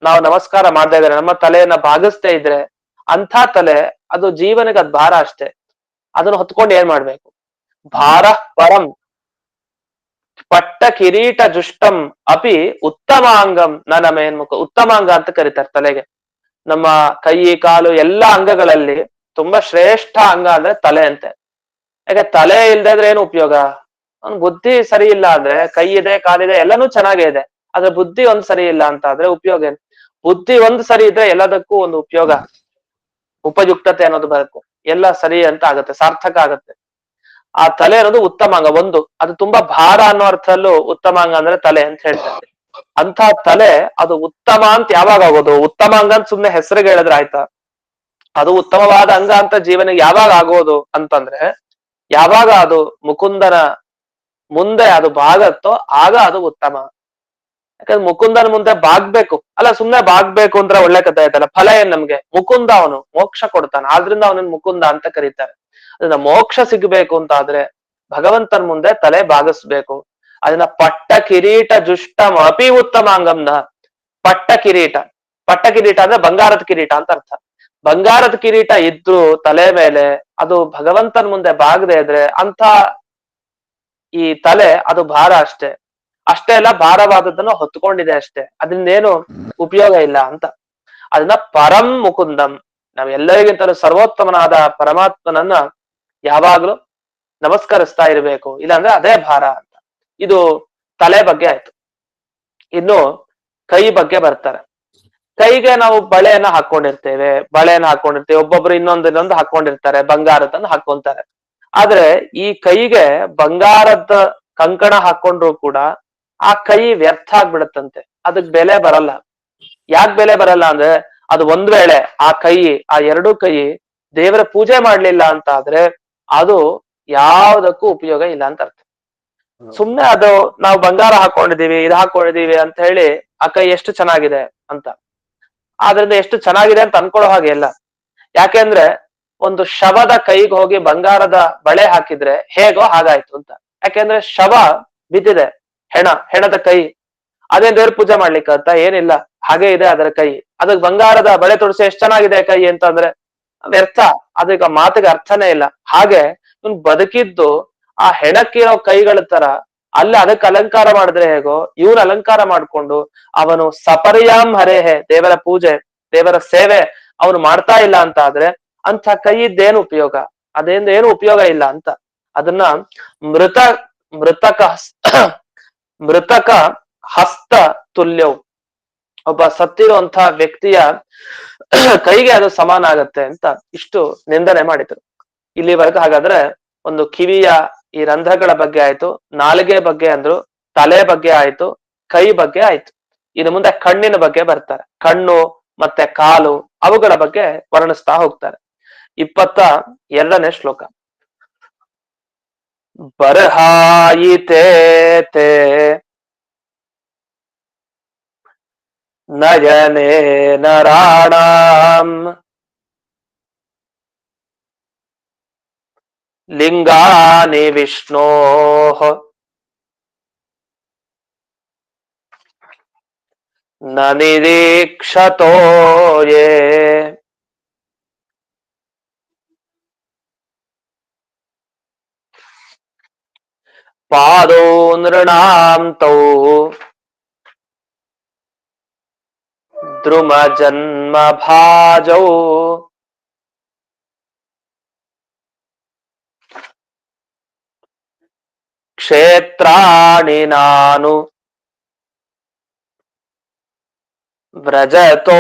ನಾವು ನಮಸ್ಕಾರ ಮಾಡ್ತಾ ಇದ್ರೆ, ನಮ್ಮ ತಲೆಯನ್ನ ಭಾಗಿಸ್ತಾ ಇದ್ರೆ ಅಂಥ ತಲೆ ಅದು ಜೀವನಕ್ಕೆ ಅದ್ ಭಾರ ಅಷ್ಟೇ. ಅದನ್ನ ಹೊತ್ಕೊಂಡು ಏನ್ ಮಾಡ್ಬೇಕು? ಭಾರ ಪರಂ ಪಟ್ಟ ಕಿರೀಟ ಜುಷ್ಟಂ ಅಪಿ ಉತ್ತಮಾಂಗಂ ನನ್ನ ಮೇನ್ಮುಖ. ಉತ್ತಮಾಂಗ ಅಂತ ಕರೀತಾರೆ ತಲೆಗೆ. ನಮ್ಮ ಕೈ ಕಾಲು ಎಲ್ಲಾ ಅಂಗಗಳಲ್ಲಿ ತುಂಬಾ ಶ್ರೇಷ್ಠ ಅಂಗ ಅಂದ್ರೆ ತಲೆ ಅಂತೆ. ಯಾಕೆ ತಲೆ ಇಲ್ದೇ ಇದ್ರೆ ಏನು ಉಪಯೋಗ? ಅವ್ನ್ ಬುದ್ಧಿ ಸರಿ ಇಲ್ಲ ಅಂದ್ರೆ ಕೈ ಇದೆ ಕಾಲಿದೆ ಎಲ್ಲಾನು ಚೆನ್ನಾಗೇ ಇದೆ, ಆದ್ರೆ ಬುದ್ಧಿ ಒಂದ್ ಸರಿ ಇಲ್ಲ ಅಂತ ಆದ್ರೆ ಉಪಯೋಗ ಏನು? ಬುದ್ಧಿ ಒಂದ್ ಸರಿ ಇದ್ರೆ ಎಲ್ಲದಕ್ಕೂ ಒಂದು ಉಪಯೋಗ, ಉಪಯುಕ್ತತೆ ಅನ್ನೋದು ಬರುತ್ತೆ. ಎಲ್ಲ ಸರಿ ಅಂತ ಆಗತ್ತೆ, ಸಾರ್ಥಕ ಆಗತ್ತೆ. ಆ ತಲೆ ಅನ್ನೋದು ಉತ್ತಮಾಂಗ ಒಂದು. ಅದು ತುಂಬಾ ಭಾರ ಅನ್ನೋ ಅರ್ಥದಲ್ಲೂ ಉತ್ತಮಾಂಗ ಅಂದ್ರೆ ತಲೆ ಅಂತ ಹೇಳ್ತಾರೆ. ಅಂತ ತಲೆ ಅದು ಉತ್ತಮ ಅಂತ ಯಾವಾಗ ಆಗೋದು? ಉತ್ತಮಾಂಗ ಅಂತ ಸುಮ್ನೆ ಹೆಸರಿಗೆ ಹೇಳಿದ್ರೆ ಆಯ್ತಾ? ಅದು ಉತ್ತಮವಾದ ಅಂಗ ಅಂತ ಜೀವನಿಗೆ ಯಾವಾಗ ಆಗೋದು ಅಂತಂದ್ರೆ, ಯಾವಾಗ ಅದು ಮುಕುಂದನ ಮುಂದೆ ಅದು ಬಾಗತ್ತೋ ಆಗ ಅದು ಉತ್ತಮ. ಯಾಕಂದ್ರೆ ಮುಕುಂದನ ಮುಂದೆ ಬಾಗ್ಬೇಕು ಅಲ್ಲ, ಸುಮ್ನೆ ಬಾಗ್ಬೇಕು ಅಂದ್ರೆ ಒಳ್ಳೆ ಕಥೆ ಆಯ್ತಲ್ಲ. ಫಲ ಏನ್ ನಮ್ಗೆ? ಮುಕುಂದ ಅವನು ಮೋಕ್ಷ ಕೊಡ್ತಾನೆ, ಆದ್ರಿಂದ ಅವನನ್ನ ಮುಕುಂದ ಅಂತ ಕರೀತಾರೆ. ಅದನ್ನ ಮೋಕ್ಷ ಸಿಗ್ಬೇಕು ಅಂತ ಆದ್ರೆ ಭಗವಂತನ ಮುಂದೆ ತಲೆ ಬಾಗಿಸ್ಬೇಕು. ಅದನ್ನ ಪಟ್ಟ ಕಿರೀಟ ಜುಷ್ಟಂ ಅಪಿ ಉತ್ತಮಾಂಗಂನ. ಪಟ್ಟ ಕಿರೀಟ ಅಂದ್ರೆ ಬಂಗಾರದ ಕಿರೀಟ ಅಂತ ಅರ್ಥ. ಬಂಗಾರದ ಕಿರೀಟ ಇದ್ರು ತಲೆ ಮೇಲೆ ಅದು ಭಗವಂತನ ಮುಂದೆ ಬಾಗದೆ ಇದ್ರೆ ಅಂತ ಈ ತಲೆ ಅದು ಭಾರ ಅಷ್ಟೇ. ಅಷ್ಟೇ ಅಲ್ಲ, ಭಾರವಾದದ್ದನ್ನು ಹೊತ್ಕೊಂಡಿದೆ ಅಷ್ಟೇ. ಅದರಿಂದ ಏನು ಉಪಯೋಗ ಇಲ್ಲ ಅಂತ. ಅದನ್ನ ಪರಂ ಮುಕುಂದಂ, ನಾವೆಲ್ಲರಿಗಿಂತಲೂ ಸರ್ವೋತ್ತಮನಾದ ಪರಮಾತ್ಮನನ್ನ ಯಾವಾಗ್ಲೂ ನಮಸ್ಕರಿಸ್ತಾ ಇರ್ಬೇಕು, ಇಲ್ಲಾಂದ್ರೆ ಅದೇ ಭಾರ ಅಂತ. ಇದು ತಲೆ ಬಗ್ಗೆ ಆಯ್ತು. ಇನ್ನು ಕೈ ಬಗ್ಗೆ ಬರ್ತಾರೆ. ಕೈಗೆ ನಾವು ಬಳೆಯನ್ನ ಹಾಕೊಂಡಿರ್ತೇವೆ, ಒಬ್ಬೊಬ್ರು ಇನ್ನೊಂದು ಹಾಕೊಂಡಿರ್ತಾರೆ, ಬಂಗಾರದನ್ನ ಹಾಕೊಂತಾರೆ. ಆದ್ರೆ ಈ ಕೈಗೆ ಬಂಗಾರದ ಕಂಕಣ ಹಾಕೊಂಡ್ರು ಕೂಡ ಆ ಕೈ ವ್ಯರ್ಥ ಆಗ್ಬಿಡತ್ತಂತೆ, ಅದಕ್ ಬೆಲೆ ಬರಲ್ಲ. ಯಾಕೆ ಬೆಲೆ ಬರಲ್ಲ ಅಂದ್ರೆ, ಅದು ಒಂದ್ ವೇಳೆ ಆ ಎರಡೂ ಕೈ ದೇವರ ಪೂಜೆ ಮಾಡ್ಲಿಲ್ಲ ಅಂತ ಆದ್ರೆ ಅದು ಯಾವ್ದಕ್ಕೂ ಉಪಯೋಗ ಇಲ್ಲ ಅಂತ ಅರ್ಥ. ಸುಮ್ನೆ ಅದು ನಾವು ಬಂಗಾರ ಹಾಕೊಂಡಿದೀವಿ ಅಂತ ಹೇಳಿ ಆ ಕೈ ಎಷ್ಟು ಚೆನ್ನಾಗಿದೆ ಅಂತ, ಆದ್ರಿಂದ ಎಷ್ಟು ಚೆನ್ನಾಗಿದೆ ಅಂತ ಅನ್ಕೊಳ್ಳೋ ಹಾಗೆ ಇಲ್ಲ. ಯಾಕೆಂದ್ರೆ ಒಂದು ಶವದ ಕೈಗೆ ಹೋಗಿ ಬಂಗಾರದ ಬಳೆ ಹಾಕಿದ್ರೆ ಹೇಗೋ ಹಾಗಾಯ್ತು ಅಂತ. ಯಾಕೆಂದ್ರೆ ಶವ ಬಿದ್ದಿದೆ, ಹೆಣದ ಕೈ, ಅದೇನ್ ದೇವ್ರ ಪೂಜೆ ಮಾಡ್ಲಿಕ್ಕಂತ ಏನಿಲ್ಲ, ಹಾಗೆ ಇದೆ ಅದರ ಕೈ. ಅದಕ್ ಬಂಗಾರದ ಬಳೆ ತೊಡಿಸಿ ಎಷ್ಟ್ ಚೆನ್ನಾಗಿದೆ ಕೈ ಅಂತಂದ್ರೆ ವ್ಯರ್ಥ, ಅದಕ್ಕೆ ಮಾತಿಗೆ ಅರ್ಥನೇ ಇಲ್ಲ. ಹಾಗೆ ಇವ್ನ್ ಬದುಕಿದ್ದು ಆ ಹೆಣಕ್ಕಿರೋ ಕೈಗಳ ತರ ಅಲ್ಲಿ ಅದಕ್ಕೆ ಅಲಂಕಾರ ಮಾಡಿದ್ರೆ ಹೇಗೋ, ಇವ್ನ ಅಲಂಕಾರ ಮಾಡ್ಕೊಂಡು ಅವನು ಸಪರ್ಯಾಂ ಹರೇಹೆ, ದೇವರ ಪೂಜೆ ದೇವರ ಸೇವೆ ಅವನು ಮಾಡ್ತಾ ಇಲ್ಲ ಅಂತ ಆದ್ರೆ ಅಂತ ಕೈಯಿದ್ದೇನು ಉಪಯೋಗ, ಏನು ಉಪಯೋಗ ಇಲ್ಲ ಅಂತ. ಅದನ್ನ ಮೃತಕ ಹಸ್ತ ತುಲ್ಯವು, ಒಬ್ಬ ಸತ್ತಿರುವಂತಹ ವ್ಯಕ್ತಿಯ ಕೈಗೆ ಅದು ಸಮಾನ ಆಗತ್ತೆ ಅಂತ ಇಷ್ಟು ನಿಂದನೆ ಮಾಡಿದ್ರು. ಇಲ್ಲಿವರೆಗೂ ಹಾಗಾದ್ರೆ ಒಂದು ಕಿವಿಯ ಈ ರಂಧ್ರಗಳ ಬಗ್ಗೆ ಆಯ್ತು, ನಾಲಿಗೆ ಬಗ್ಗೆ ಅಂದ್ರು, ತಲೆ ಬಗ್ಗೆ ಆಯ್ತು, ಕೈ ಬಗ್ಗೆ ಆಯ್ತು. ಇನ್ನು ಮುಂದೆ ಕಣ್ಣಿನ ಬಗ್ಗೆ ಬರ್ತಾರೆ. ಕಣ್ಣು ಮತ್ತೆ ಕಾಲು ಅವುಗಳ ಬಗ್ಗೆ ವರ್ಣಿಸ್ತಾ ಹೋಗ್ತಾರೆ. 22ನೇ ಶ್ಲೋಕ. ಬರ್ಹಾಯಿತೇ ತೇ ನಯನೇ ನರಾಣಾಂ ಲಿಂಗಾನಿ ವಿಷ್ಣೋಃ ನ ನಿರೀಕ್ಷತೋ ಯೇ. ಪಾದೋ ನೃಣಾಂ ತೌ ದ್ರುಮ ಜನ್ಮ ಭಾಜೌ ಕ್ಷೇತ್ರಾಣಿ ನಾನು ವ್ರಜತೋ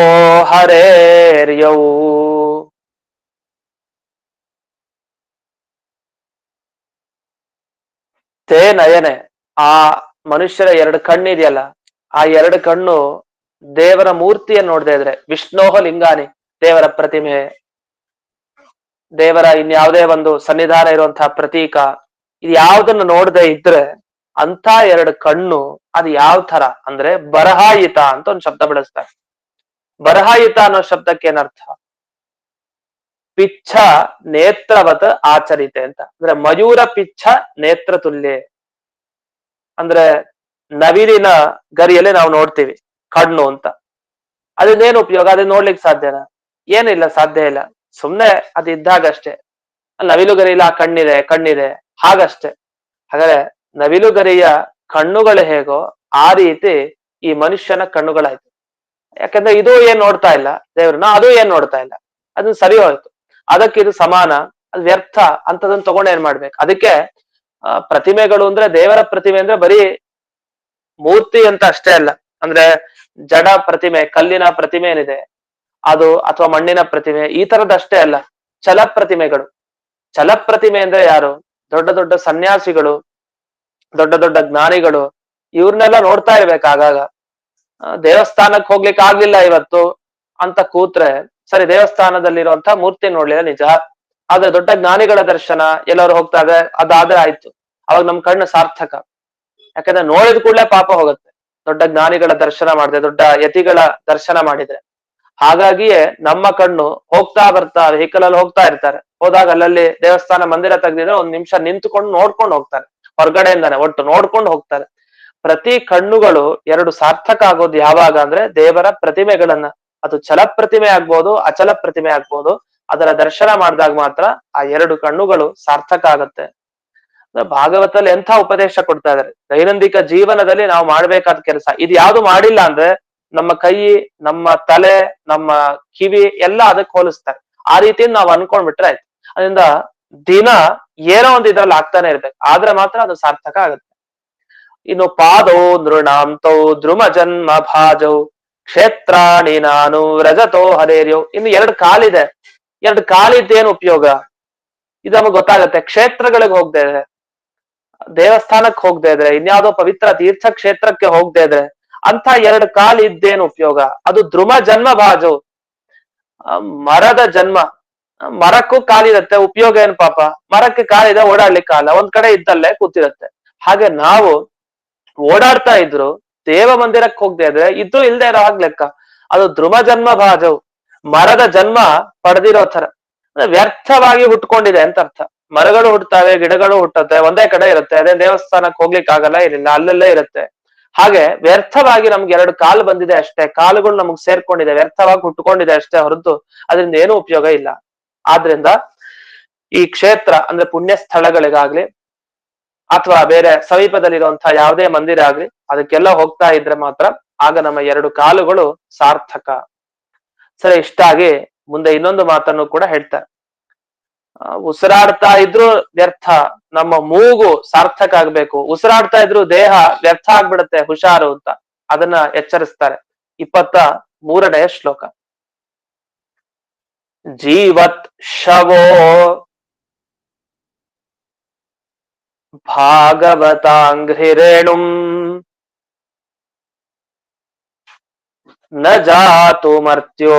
ಹರೇರ್ಯೌ. ತೇ ನಯನೆ, ಆ ಮನುಷ್ಯರ ಎರಡು ಕಣ್ಣಿದೆಯಲ್ಲ, ಆ ಎರಡು ಕಣ್ಣು ದೇವರ ಮೂರ್ತಿಯನ್ನು ನೋಡದೆ ಇದ್ರೆ, ವಿಷ್ಣೋಹ ಲಿಂಗಾನಿ, ದೇವರ ಪ್ರತಿಮೆ, ದೇವರ ಇನ್ಯಾವುದೇ ಒಂದು ಸನ್ನಿಧಾನ ಇರುವಂತಹ ಪ್ರತೀಕ, ಇದು ಯಾವ್ದನ್ನು ನೋಡದೆ ಇದ್ರೆ ಅಂತ ಎರಡು ಕಣ್ಣು ಅದು ಯಾವ ತರ ಅಂದ್ರೆ ಬರಹಾಯಿತ ಅಂತ ಒಂದು ಶಬ್ದ ಬಳಸ್ತಾರೆ. ಬರಹಾಯಿತ ಅನ್ನೋ ಶಬ್ದಕ್ಕೆ ಏನರ್ಥ? ಪಿಚ್ಛ ನೇತ್ರವತ್ ಆಚರಿತೆ ಅಂತ. ಅಂದ್ರೆ ಮಯೂರ ಪಿಚ್ಛ ನೇತ್ರ ತುಲ್ಯ. ಅಂದ್ರೆ ನವಿಲಿನ ಗರಿಯಲ್ಲಿ ನಾವು ನೋಡ್ತೀವಿ ಕಣ್ಣು ಅಂತ, ಅದನ್ನೇನು ಉಪಯೋಗ? ಅದನ್ನ ನೋಡ್ಲಿಕ್ಕೆ ಸಾಧ್ಯನಾ? ಏನಿಲ್ಲ, ಸಾಧ್ಯ ಇಲ್ಲ. ಸುಮ್ನೆ ಅದು ಇದ್ದಾಗಷ್ಟೇ. ನವಿಲುಗರಿಯಲ್ಲಿ ಆ ಕಣ್ಣಿದೆ ಹಾಗಷ್ಟೇ. ಹಾಗಾದ್ರೆ ನವಿಲುಗರಿಯ ಕಣ್ಣುಗಳು ಹೇಗೋ ಆ ರೀತಿ ಈ ಮನುಷ್ಯನ ಕಣ್ಣುಗಳಾಯ್ತು. ಯಾಕಂದ್ರೆ ಇದು ಏನ್ ನೋಡ್ತಾ ಇಲ್ಲ ದೇವ್ರನ್ನ, ಅದು ಏನ್ ನೋಡ್ತಾ ಇಲ್ಲ, ಅದನ್ನ ಸರಿ ಹೋಯ್ತು. ಅದಕ್ಕೆ ಇದು ಸಮಾನ, ಅದು ವ್ಯರ್ಥ ಅಂತದನ್ನ ತಗೊಂಡು ಏನ್ ಮಾಡ್ಬೇಕು? ಅದಕ್ಕೆ ಪ್ರತಿಮೆಗಳು ಅಂದ್ರೆ, ದೇವರ ಪ್ರತಿಮೆ ಅಂದ್ರೆ ಬರೀ ಮೂರ್ತಿ ಅಂತ ಅಷ್ಟೇ ಅಲ್ಲ. ಅಂದ್ರೆ ಜಡ ಪ್ರತಿಮೆ, ಕಲ್ಲಿನ ಪ್ರತಿಮೆ ಏನಿದೆ ಅದು, ಅಥವಾ ಮಣ್ಣಿನ ಪ್ರತಿಮೆ, ಈ ತರದಷ್ಟೇ ಅಲ್ಲ. ಛಲ ಪ್ರತಿಮೆಗಳು. ಛಲ ಪ್ರತಿಮೆ ಅಂದ್ರೆ ಯಾರು? ದೊಡ್ಡ ದೊಡ್ಡ ಸನ್ಯಾಸಿಗಳು, ದೊಡ್ಡ ದೊಡ್ಡ ಜ್ಞಾನಿಗಳು, ಇವ್ರನ್ನೆಲ್ಲ ನೋಡ್ತಾ ಇರ್ಬೇಕು ಆಗಾಗ. ದೇವಸ್ಥಾನಕ್ಕೆ ಹೋಗ್ಲಿಕ್ಕೆ ಆಗ್ಲಿಲ್ಲ ಇವತ್ತು ಅಂತ ಕೂತ್ರೆ ಸರಿ, ದೇವಸ್ಥಾನದಲ್ಲಿರುವಂತ ಮೂರ್ತಿ ನೋಡ್ಲಿಲ್ಲ ನಿಜ, ಆದ್ರೆ ದೊಡ್ಡ ಜ್ಞಾನಿಗಳ ದರ್ಶನ ಎಲ್ಲರೂ ಹೋಗ್ತಾ ಇದೆ, ಅದಾದ್ರೆ ಆಯ್ತು, ಅವಾಗ ನಮ್ ಕಣ್ಣು ಸಾರ್ಥಕ. ಯಾಕಂದ್ರೆ ನೋಡಿದ ಕೂಡಲೇ ಪಾಪ ಹೋಗುತ್ತೆ, ದೊಡ್ಡ ಜ್ಞಾನಿಗಳ ದರ್ಶನ ಮಾಡಿದ್ರೆ, ದೊಡ್ಡ ಯತಿಗಳ ದರ್ಶನ ಮಾಡಿದ್ರೆ. ಹಾಗಾಗಿಯೇ ನಮ್ಮ ಕಣ್ಣು ಹೋಗ್ತಾ ಬರ್ತಾ ವೆಹಿಕಲ್ ಅಲ್ಲಿ ಹೋಗ್ತಾ ಇರ್ತಾರೆ, ಹೋದಾಗ ಅಲ್ಲಲ್ಲಿ ದೇವಸ್ಥಾನ ಮಂದಿರ ತೆಗ್ದಿದ್ರೆ ಒಂದ್ ನಿಮಿಷ ನಿಂತ್ಕೊಂಡು ನೋಡ್ಕೊಂಡು ಹೋಗ್ತಾರೆ, ಹೊರಗಡೆಯಿಂದಾನೆ ಒಟ್ಟು ನೋಡ್ಕೊಂಡು ಹೋಗ್ತಾರೆ. ಪ್ರತಿ ಕಣ್ಣುಗಳು ಎರಡು ಸಾರ್ಥಕ ಆಗೋದು ಯಾವಾಗ ಅಂದ್ರೆ ದೇವರ ಪ್ರತಿಮೆಗಳನ್ನ, ಅದು ಛಲ ಪ್ರತಿಮೆ ಆಗ್ಬೋದು, ಅಚಲ ಪ್ರತಿಮೆ ಆಗ್ಬೋದು, ಅದರ ದರ್ಶನ ಮಾಡಿದಾಗ ಮಾತ್ರ ಆ ಎರಡು ಕಣ್ಣುಗಳು ಸಾರ್ಥಕ ಆಗತ್ತೆ. ಭಾಗವತಲ್ಲಿ ಎಂಥ ಉಪದೇಶ ಕೊಡ್ತಾ ಇದಾರೆ. ದೈನಂದಿಕ ಜೀವನದಲ್ಲಿ ನಾವು ಮಾಡ್ಬೇಕಾದ ಕೆಲಸ ಇದು ಯಾವ್ದು ಮಾಡಿಲ್ಲ ಅಂದ್ರೆ ನಮ್ಮ ಕೈ, ನಮ್ಮ ತಲೆ, ನಮ್ಮ ಕಿವಿ ಎಲ್ಲ ಅದಕ್ಕೆ ಹೋಲಿಸ್ತಾರೆ. ಆ ರೀತಿಯಿಂದ ನಾವು ಅನ್ಕೊಂಡ್ಬಿಟ್ರೆ ಆಯ್ತು. ಅದರಿಂದ ದಿನ ಏನೋ ಒಂದು ಇದ್ರಲ್ಲಿ ಆಗ್ತಾನೆ ಇರ್ಬೇಕು, ಆದ್ರೆ ಮಾತ್ರ ಅದು ಸಾರ್ಥಕ ಆಗುತ್ತೆ. ಇನ್ನು ಪಾದೌ ನೃಣಾಂತೌ ಧ್ರುವ ಜನ್ಮ ಭಾಜೌ ಕ್ಷೇತ್ರಾಣಿ ನಾನು ರಜತೋ ಹರೇರ್ಯೋ. ಇನ್ನು ಎರಡು ಕಾಲಿದೆ. ಎರಡು ಕಾಲಿದ್ದೇನು ಉಪಯೋಗ? ಇದು ನಮಗೆ ಗೊತ್ತಾಗತ್ತೆ. ಕ್ಷೇತ್ರಗಳಿಗೆ ಹೋಗದೆ ಇದ್ರೆ, ದೇವಸ್ಥಾನಕ್ಕೆ ಹೋಗದೆ ಇದ್ರೆ, ಇನ್ಯಾವುದೋ ಪವಿತ್ರ ತೀರ್ಥ ಕ್ಷೇತ್ರಕ್ಕೆ ಹೋಗದೆ ಇದ್ರೆ ಅಂತ ಎರಡು ಕಾಲು ಇದ್ದೇನು ಉಪಯೋಗ? ಅದು ಧ್ರುವ ಜನ್ಮ ಭಾಜವು, ಮರದ ಜನ್ಮ. ಮರಕ್ಕೂ ಕಾಲಿರತ್ತೆ, ಉಪಯೋಗ ಏನು ಪಾಪ? ಮರಕ್ಕೆ ಕಾಲಿದೆ, ಓಡಾಡ್ಲಿಕ್ಕೆ ಕಾಲ ಒಂದ್ ಕಡೆ ಇದ್ದಲ್ಲೇ ಕೂತಿರತ್ತೆ. ಹಾಗೆ ನಾವು ಓಡಾಡ್ತಾ ಇದ್ರು ದೇವ ಮಂದಿರಕ್ಕೆ ಹೋಗದೆ ಇದ್ರೆ ಇದ್ದು ಇಲ್ದೇ ಇರೋ ಹಾಗೆ ಲೆಕ್ಕ. ಅದು ಧ್ರುವ ಜನ್ಮ ಭಾಜವು, ಮರದ ಜನ್ಮ ಪಡೆದಿರೋ ತರ, ವ್ಯರ್ಥವಾಗಿ ಹುಟ್ಕೊಂಡಿದೆ ಅಂತ ಅರ್ಥ. ಮರಗಳು ಹುಟ್ಟುತ್ತವೆ, ಗಿಡಗಳು ಹುಟ್ಟುತ್ತೆ, ಒಂದೇ ಕಡೆ ಇರುತ್ತೆ. ಅದೇ ದೇವಸ್ಥಾನಕ್ಕೆ ಹೋಗ್ಲಿಕ್ಕೆ ಆಗಲ್ಲ, ಇರಲಿಲ್ಲ, ಅಲ್ಲಲ್ಲೇ ಇರುತ್ತೆ. ಹಾಗೆ ವ್ಯರ್ಥವಾಗಿ ನಮ್ಗೆ ಎರಡು ಕಾಲು ಬಂದಿದೆ ಅಷ್ಟೇ, ಕಾಲುಗಳು ನಮಗ್ ಸೇರ್ಕೊಂಡಿದೆ, ವ್ಯರ್ಥವಾಗಿ ಹುಟ್ಟುಕೊಂಡಿದೆ ಅಷ್ಟೇ ಹೊರತು ಅದರಿಂದ ಏನೂ ಉಪಯೋಗ ಇಲ್ಲ. ಆದ್ರಿಂದ ಈ ಕ್ಷೇತ್ರ ಅಂದ್ರೆ ಪುಣ್ಯ ಸ್ಥಳಗಳಿಗಾಗ್ಲಿ ಅಥವಾ ಬೇರೆ ಸಮೀಪದಲ್ಲಿರುವಂತಹ ಯಾವುದೇ ಮಂದಿರ ಆಗ್ಲಿ ಅದಕ್ಕೆಲ್ಲ ಹೋಗ್ತಾ ಇದ್ರೆ ಮಾತ್ರ ಆಗ ನಮ್ಮ ಎರಡು ಕಾಲುಗಳು ಸಾರ್ಥಕ. ಸರಿ, ಇಷ್ಟಾಗಿ ಮುಂದೆ ಇನ್ನೊಂದು ಮಾತನ್ನು ಕೂಡ ಹೇಳ್ತಾರೆ. ಉಸಿರಾಡ್ತಾ ಇದ್ರು ವ್ಯರ್ಥ, ನಮ್ಮ ಮೂಗು ಸಾರ್ಥಕ ಆಗ್ಬೇಕು. ಉಸಿರಾಡ್ತಾ ಇದ್ರು ದೇಹ ವ್ಯರ್ಥ ಆಗ್ಬಿಡುತ್ತೆ, ಹುಷಾರು ಅಂತ ಅದನ್ನ ಎಚ್ಚರಿಸ್ತಾರೆ. 23ನೇ ಶ್ಲೋಕ. ಜೀವತ್ ಶವೋ ಭಾಗವತಾಂಘ್ರಿರೇಣುಂ ನ ಜಾತು ಮರ್ತ್ಯೋ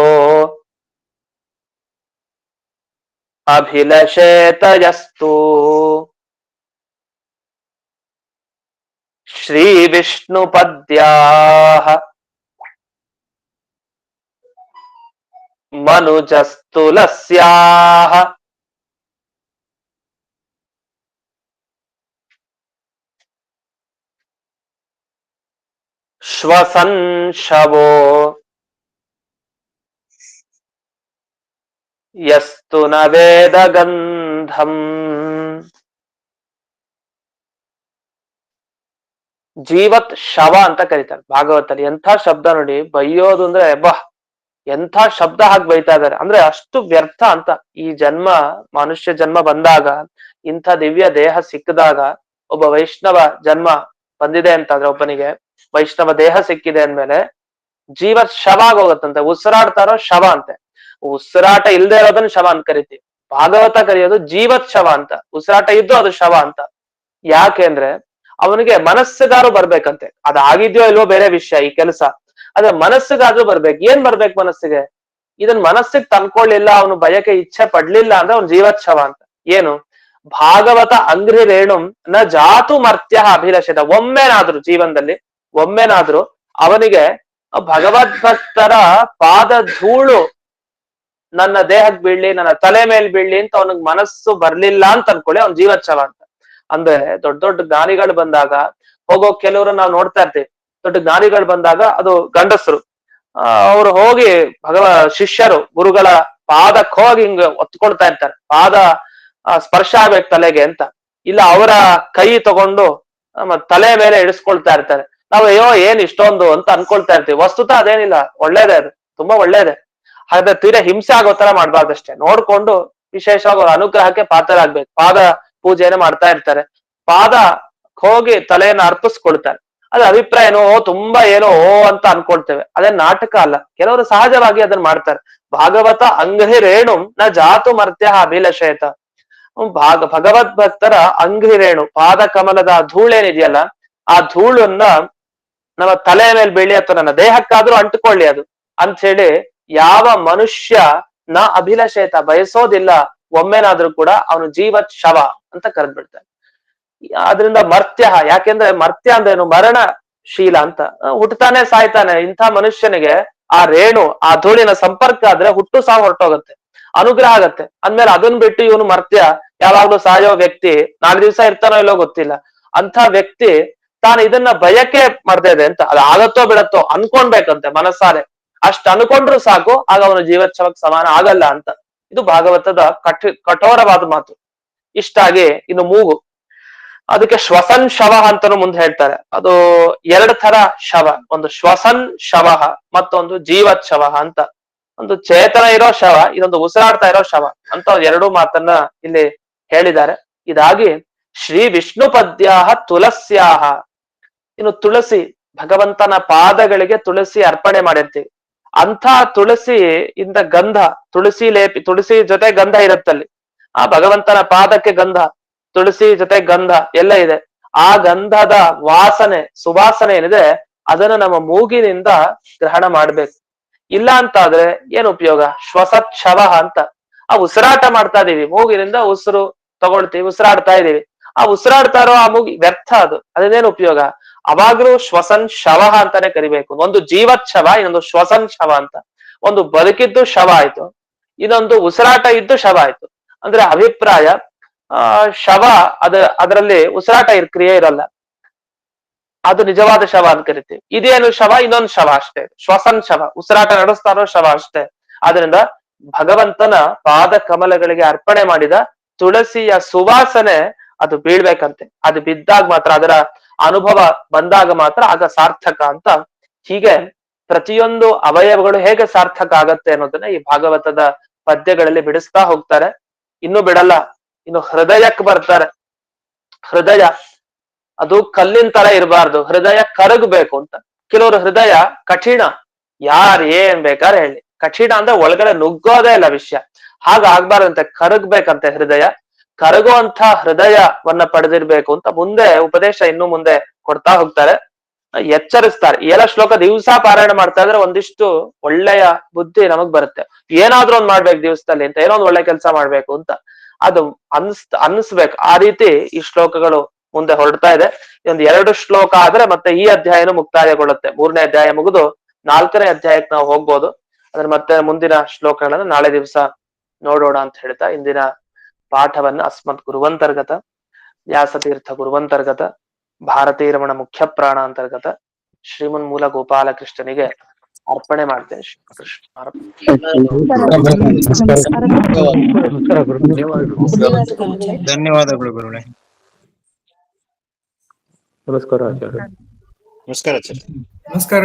ಅಭಿಲಷೇತಯಸ್ತು. ಶ್ರೀ ವಿಷ್ಣು ಪದ್ಯಾಃ ಮನುಜಸ್ತುಲಸ್ಯಾಃ ಶ್ವಸನ್ ಶವೋ ಯಸ್ತು ನ ವೇದ ಗಂಧಂ. ಜೀವತ್ ಶವ ಅಂತ ಕರೀತಾರೆ ಭಾಗವತಲ್ಲಿ. ಎಂಥ ಶಬ್ದ ನೋಡಿ, ಬೈಯೋದು ಅಂದ್ರೆ ಬಾ ಎಂಥ ಶಬ್ದ ಹಾಕಿ ಬೈತಾ ಇದಾರೆ ಅಂದ್ರೆ ಅಷ್ಟು ವ್ಯರ್ಥ ಅಂತ. ಈ ಜನ್ಮ, ಮನುಷ್ಯ ಜನ್ಮ ಬಂದಾಗ, ಇಂಥ ದಿವ್ಯ ದೇಹ ಸಿಕ್ಕಿದಾಗ, ಒಬ್ಬ ವೈಷ್ಣವ ಜನ್ಮ ಬಂದಿದೆ ಅಂತಾದ್ರೆ, ಒಬ್ಬನಿಗೆ ವೈಷ್ಣವ ದೇಹ ಸಿಕ್ಕಿದೆ ಅಂದ್ಮೇಲೆ ಜೀವ ಶವ ಆಗೋಗತ್ತಂತೆ. ಉಸಿರಾಡ್ತಾರೋ ಶವ ಅಂತೆ. ಉಸಿರಾಟ ಇಲ್ದೇ ಇರೋದನ್ನ ಶವ ಅಂತ ಕರಿತೀವಿ. ಭಾಗವತ ಕರೆಯೋದು ಜೀವತ್ ಶವ ಅಂತ. ಉಸಿರಾಟ ಇದ್ದು ಅದು ಶವ ಅಂತ. ಯಾಕೆ ಅಂದ್ರೆ ಅವನಿಗೆ ಮನಸ್ಸಿಗಾರು ಬರ್ಬೇಕಂತೆ. ಅದಾಗಿದ್ಯೋ ಇಲ್ವೋ ಬೇರೆ ವಿಷಯ, ಈ ಕೆಲಸ. ಅದ್ರ ಮನಸ್ಸಿಗಾದ್ರೂ ಬರ್ಬೇಕು. ಏನ್ ಬರ್ಬೇಕು ಮನಸ್ಸಿಗೆ? ಇದನ್ ಮನಸ್ಸಿಗೆ ತಂದ್ಕೊಳ್ಳಿಲ್ಲ, ಅವನು ಬಯಕೆ ಇಚ್ಛೆ ಪಡ್ಲಿಲ್ಲ ಅಂದ್ರೆ ಅವ್ನು ಜೀವತ್ ಶವ ಅಂತ. ಏನು? ಭಾಗವತ ಅಂಗ್ರಿ ರೇಣುಂ ನ ಜಾತು ಮರ್ತ್ಯ ಅಭಿಲಷಿತ. ಒಮ್ಮೆನಾದ್ರು ಜೀವನದಲ್ಲಿ, ಒಮ್ಮೆನಾದ್ರು ಅವನಿಗೆ ಭಗವದ್ಭಕ್ತರ ಪಾದ ಧೂಳು ನನ್ನ ದೇಹಕ್ಕೆ ಬೀಳ್ಲಿ, ನನ್ನ ತಲೆ ಮೇಲೆ ಬೀಳ್ಲಿ ಅಂತ ಅವನಿಗೆ ಮನಸ್ಸು ಬರ್ಲಿಲ್ಲ ಅಂತ ಅನ್ಕೊಳ್ಳಿ, ಅವ್ನು ಜೀವಚ್ಛವ ಅಂತ. ಅಂದ್ರೆ ದೊಡ್ಡ ದೊಡ್ಡ ಜ್ಞಾನಿಗಳು ಬಂದಾಗ ಹೋಗೋ ಕೆಲವರು ನಾವು ನೋಡ್ತಾ ಇರ್ತೀವಿ. ದೊಡ್ಡ ಜ್ಞಾನಿಗಳು ಬಂದಾಗ ಅದು ಗಂಡಸರು, ಅವ್ರು ಹೋಗಿ ಶಿಷ್ಯರು ಗುರುಗಳ ಪಾದಕ್ಕೆ ಹೋಗಿ ಹಿಂಗ ಒತ್ಕೊಳ್ತಾ ಇರ್ತಾರೆ. ಪಾದ ಸ್ಪರ್ಶ ಆಗ್ಬೇಕು ತಲೆಗೆ ಅಂತ. ಇಲ್ಲ ಅವರ ಕೈ ತಗೊಂಡು ತಲೆ ಮೇಲೆ ಇಡಿಸ್ಕೊಳ್ತಾ ಇರ್ತಾರೆ. ನಾವು ಅಯ್ಯೋ ಏನ್ ಇಷ್ಟೊಂದು ಅಂತ ಅನ್ಕೊಳ್ತಾ ಇರ್ತೀವಿ. ವಸ್ತುತ ಅದೇನಿಲ್ಲ, ಒಳ್ಳೇದೇ, ಅದು ತುಂಬಾ ಒಳ್ಳೇದೇ. ಹಾಗಾದ್ರೆ ತೀರಾ ಹಿಂಸೆ ಆಗೋ ತರ ಮಾಡ್ಬಾರ್ದಷ್ಟೇ. ನೋಡ್ಕೊಂಡು ವಿಶೇಷವಾಗಿ ಅವ್ರ ಅನುಗ್ರಹಕ್ಕೆ ಪಾತ್ರರಾಗ್ಬೇಕು. ಪಾದ ಪೂಜೆನ ಮಾಡ್ತಾ ಇರ್ತಾರೆ, ಪಾದ ಹೋಗಿ ತಲೆಯನ್ನ ಅರ್ಪಿಸ್ಕೊಳ್ತಾರೆ. ಅದ್ರ ಅಭಿಪ್ರಾಯ ಏನೋ ತುಂಬಾ ಏನೋ ಅಂತ ಅನ್ಕೊಳ್ತೇವೆ. ಅದೇನ್ ನಾಟಕ ಅಲ್ಲ. ಕೆಲವರು ಸಹಜವಾಗಿ ಅದನ್ನ ಮಾಡ್ತಾರೆ. ಭಾಗವತ ಅಂಗ್ರಿ ರೇಣು ನ ಜಾತು ಮರ್ತ್ಯ ಅಭಿಲಷೇತ. ಭಗವದ್ ಭಕ್ತರ ಅಂಗ್ರಿ ರೇಣು, ಪಾದ ಕಮಲದ ಧೂಳೇನಿದೆಯಲ್ಲ, ಆ ಧೂಳನ್ನ ನಮ್ಮ ತಲೆಯ ಮೇಲೆ ಬೀಳಿ ಅಥವಾ ನನ್ನ ದೇಹಕ್ಕಾದ್ರೂ ಅಂಟುಕೊಳ್ಳಿ ಅದು ಅಂತ ಹೇಳಿ ಯಾವ ಮನುಷ್ಯ ನ ಅಭಿಲಷೇತ ಬಯಸೋದಿಲ್ಲ, ಒಮ್ಮೆನಾದ್ರೂ ಕೂಡ ಅವನು ಜೀವತ್ ಶವ ಅಂತ ಕರೆದ್ಬಿಡ್ತಾನೆ. ಆದ್ರಿಂದ ಮರ್ತ್ಯ, ಯಾಕೆಂದ್ರೆ ಮರ್ತ್ಯ ಅಂದ್ರೇನು? ಮರಣಶೀಲ ಅಂತ. ಹುಟ್ಟತಾನೆ ಸಾಯ್ತಾನೆ. ಇಂಥ ಮನುಷ್ಯನಿಗೆ ಆ ರೇಣು, ಆ ಧೂಳಿನ ಸಂಪರ್ಕ ಆದ್ರೆ ಹುಟ್ಟು ಸಾವು ಹೊರಟೋಗತ್ತೆ, ಅನುಗ್ರಹ ಆಗತ್ತೆ. ಅಂದ್ಮೇಲೆ ಅದನ್ನ ಬಿಟ್ಟು ಇವನು ಮರ್ತ್ಯ, ಯಾವಾಗ್ಲೂ ಸಾಯೋ ವ್ಯಕ್ತಿ, 4 ದಿವಸ ಇರ್ತಾನೋ ಇಲ್ಲೋ ಗೊತ್ತಿಲ್ಲ, ಅಂತ ವ್ಯಕ್ತಿ ತಾನು ಇದನ್ನ ಬಯಕೆ ಮಾಡ್ತಾ ಇದೆ ಅಂತ. ಅದು ಆಗತ್ತೋ ಬಿಡತ್ತೋ ಅನ್ಕೊಳ್ಬೇಕಂತೆ ಮನಸ್ಸಾರೆ. ಅಷ್ಟು ಅನ್ಕೊಂಡ್ರು ಸಾಕು, ಆಗ ಅವನು ಜೀವೋತ್ಸವಕ್ಕೆ ಸಮಾನ ಆಗಲ್ಲ ಅಂತ. ಇದು ಭಾಗವತದ ಕಠೋರವಾದ ಮಾತು. ಇಷ್ಟಾಗಿ ಇನ್ನು ಮೂಗು, ಅದಕ್ಕೆ ಶ್ವಸನ್ ಶವ ಅಂತಾನು ಮುಂದೆ ಹೇಳ್ತಾರೆ. ಅದು 2 ತರ ಶವ, ಒಂದು ಶ್ವಸನ್ ಶವ ಮತ್ತೊಂದು ಜೀವತ್ ಶವ ಅಂತ. ಒಂದು ಚೇತನ ಇರೋ ಶವ, ಇದೊಂದು ಉಸಿರಾಡ್ತಾ ಇರೋ ಶವ ಅಂತ 2 ಮಾತನ್ನ ಇಲ್ಲಿ ಹೇಳಿದ್ದಾರೆ. ಇದಾಗಿ ಶ್ರೀ ವಿಷ್ಣು ಪದ್ಯಾಹ ತುಲಸ್ಯಾಹ, ಇನ್ನು ತುಳಸಿ, ಭಗವಂತನ ಪಾದಗಳಿಗೆ ತುಳಸಿ ಅರ್ಪಣೆ ಮಾಡಿರ್ತೀವಿ. ಅಂಥ ತುಳಸಿ ಇಂದ ಗಂಧ, ತುಳಸಿ ಜೊತೆ ಗಂಧ ಇರುತ್ತಲ್ಲಿ. ಆ ಭಗವಂತನ ಪಾದಕ್ಕೆ ಗಂಧ, ತುಳಸಿ ಜೊತೆ ಗಂಧ ಎಲ್ಲ ಇದೆ. ಆ ಗಂಧದ ವಾಸನೆ, ಸುವಾಸನೆ ಏನಿದೆ ಅದನ್ನು ನಮ್ಮ ಮೂಗಿನಿಂದ ಗ್ರಹಣ ಮಾಡ್ಬೇಕು. ಇಲ್ಲ ಅಂತ ಆದ್ರೆ ಏನ್ ಉಪಯೋಗ? ಶ್ವಸಚ್ಛವ ಅಂತ. ಆ ಉಸಿರಾಟ ಮಾಡ್ತಾ ಇದೀವಿ, ಮೂಗಿನಿಂದ ಉಸಿರು ತಗೊಳ್ತೀವಿ, ಉಸಿರಾಡ್ತಾ ಇದೀವಿ. ಆ ಉಸಿರಾಡ್ತಾ ಇರೋ ಆ ಮೂಗಿ ವ್ಯರ್ಥ, ಅದೇನು ಉಪಯೋಗ? ಅವಾಗ್ಲೂ ಶ್ವಸನ್ ಶವ ಅಂತಾನೆ ಕರಿಬೇಕು. ಒಂದು ಜೀವತ್ ಶವ, ಇನ್ನೊಂದು ಶ್ವಸನ್ ಶವ ಅಂತ. ಒಂದು ಬದುಕಿದ್ದು ಶವ ಆಯ್ತು, ಇನ್ನೊಂದು ಉಸಿರಾಟ ಇದ್ದು ಶವ ಆಯ್ತು. ಅಂದ್ರೆ ಅಭಿಪ್ರಾಯ ಶವ ಅದರಲ್ಲಿ ಉಸಿರಾಟ ಕ್ರಿಯೆ ಇರಲ್ಲ, ಅದು ನಿಜವಾದ ಶವ ಅಂತ ಕರಿತೀವಿ. ಇದೇನು ಶವ? ಇನ್ನೊಂದು ಶವ ಅಷ್ಟೇ, ಶ್ವಸನ್ ಶವ, ಉಸಿರಾಟ ನಡೆಸ್ತಾ ಇರೋ ಶವ ಅಷ್ಟೇ. ಆದ್ರಿಂದ ಭಗವಂತನ ಪಾದ ಕಮಲಗಳಿಗೆ ಅರ್ಪಣೆ ಮಾಡಿದ ತುಳಸಿಯ ಸುವಾಸನೆ ಅದು ಬೀಳ್ಬೇಕಂತೆ. ಅದು ಬಿದ್ದಾಗ ಮಾತ್ರ, ಅದರ ಅನುಭವ ಬಂದಾಗ ಮಾತ್ರ ಆಗ ಸಾರ್ಥಕ ಅಂತ. ಹೀಗೆ ಪ್ರತಿಯೊಂದು ಅವಯವಗಳು ಹೇಗೆ ಸಾರ್ಥಕ ಆಗತ್ತೆ ಅನ್ನೋದನ್ನ ಈ ಭಾಗವತದ ಪದ್ಯಗಳಲ್ಲಿ ಬಿಡಿಸ್ತಾ ಹೋಗ್ತಾರೆ. ಇನ್ನು ಬಿಡಲ್ಲ, ಇನ್ನು ಹೃದಯಕ್ಕೆ ಬರ್ತಾರೆ. ಹೃದಯ ಅದು ಕಲ್ಲಿನ ತರ ಇರಬಾರ್ದು, ಹೃದಯ ಕರಗಬೇಕು ಅಂತ. ಕೆಲವರು ಹೃದಯ ಕಠಿಣ, ಏನ್ ಬೇಕಾದ್ರೆ ಹೇಳಿ, ಕಠಿಣ ಅಂದ್ರೆ ಒಳಗಡೆ ನುಗ್ಗೋದೇ ಇಲ್ಲ ವಿಷಯ. ಹಾಗಾಗ್ಬಾರ್ದಂತೆ, ಕರಗ್ಬೇಕಂತೆ ಹೃದಯ. ಕರಗುವಂತ ಹೃದಯವನ್ನ ಪಡೆದಿರ್ಬೇಕು ಅಂತ ಮುಂದೆ ಉಪದೇಶ ಇನ್ನು ಮುಂದೆ ಕೊಡ್ತಾ ಹೋಗ್ತಾರೆ, ಎಚ್ಚರಿಸ್ತಾರೆ. ಈ ಎಲ್ಲ ಶ್ಲೋಕ ದಿವಸ ಪಾರಾಯಣ ಮಾಡ್ತಾ ಇದ್ರೆ ಒಂದಿಷ್ಟು ಒಳ್ಳೆಯ ಬುದ್ಧಿ ನಮಗ್ ಬರುತ್ತೆ. ಏನಾದ್ರೂ ಒಂದ್ ಮಾಡ್ಬೇಕು ದಿವಸದಲ್ಲಿ ಅಂತ, ಏನೋ ಒಂದ್ ಒಳ್ಳೆ ಕೆಲಸ ಮಾಡ್ಬೇಕು ಅಂತ ಅದು ಅನ್ಸ್ಬೇಕು. ಆ ರೀತಿ ಈ ಶ್ಲೋಕಗಳು ಮುಂದೆ ಹೊರಡ್ತಾ ಇದೆ. ಒಂದು 2 ಶ್ಲೋಕ ಆದ್ರೆ ಮತ್ತೆ ಈ ಅಧ್ಯಾಯನು ಮುಕ್ತಾಯಗೊಳ್ಳುತ್ತೆ. 3ನೇ ಅಧ್ಯಾಯ ಮುಗಿದು 4ನೇ ಅಧ್ಯಾಯಕ್ಕೆ ನಾವು ಹೋಗ್ಬೋದು. ಅದ್ರ ಮತ್ತೆ ಮುಂದಿನ ಶ್ಲೋಕಗಳನ್ನ ನಾಳೆ ದಿವಸ ನೋಡೋಣ ಅಂತ ಹೇಳ್ತಾ ಇಂದಿನ ಪಾಠವನ್ನ ಅಸ್ಮತ್ ಗುರುವಂತರ್ಗತ ವ್ಯಾಸತೀರ್ಥ ಗುರುವಂತರ್ಗತ ಭಾರತೀ ರಮಣ ಮುಖ್ಯ ಪ್ರಾಣ ಅಂತರ್ಗತ ಶ್ರೀಮನ್ ಮೂಲ ಗೋಪಾಲಕೃಷ್ಣನಿಗೆ ಅರ್ಪಣೆ ಮಾಡ್ತೇನೆ. ಧನ್ಯವಾದಗಳು ಗುರುಗಳೇ. ನಮಸ್ಕಾರ ಆಚಾರ್ಯ. ನಮಸ್ಕಾರ ಆಚಾರ್ಯ. ನಮಸ್ಕಾರ.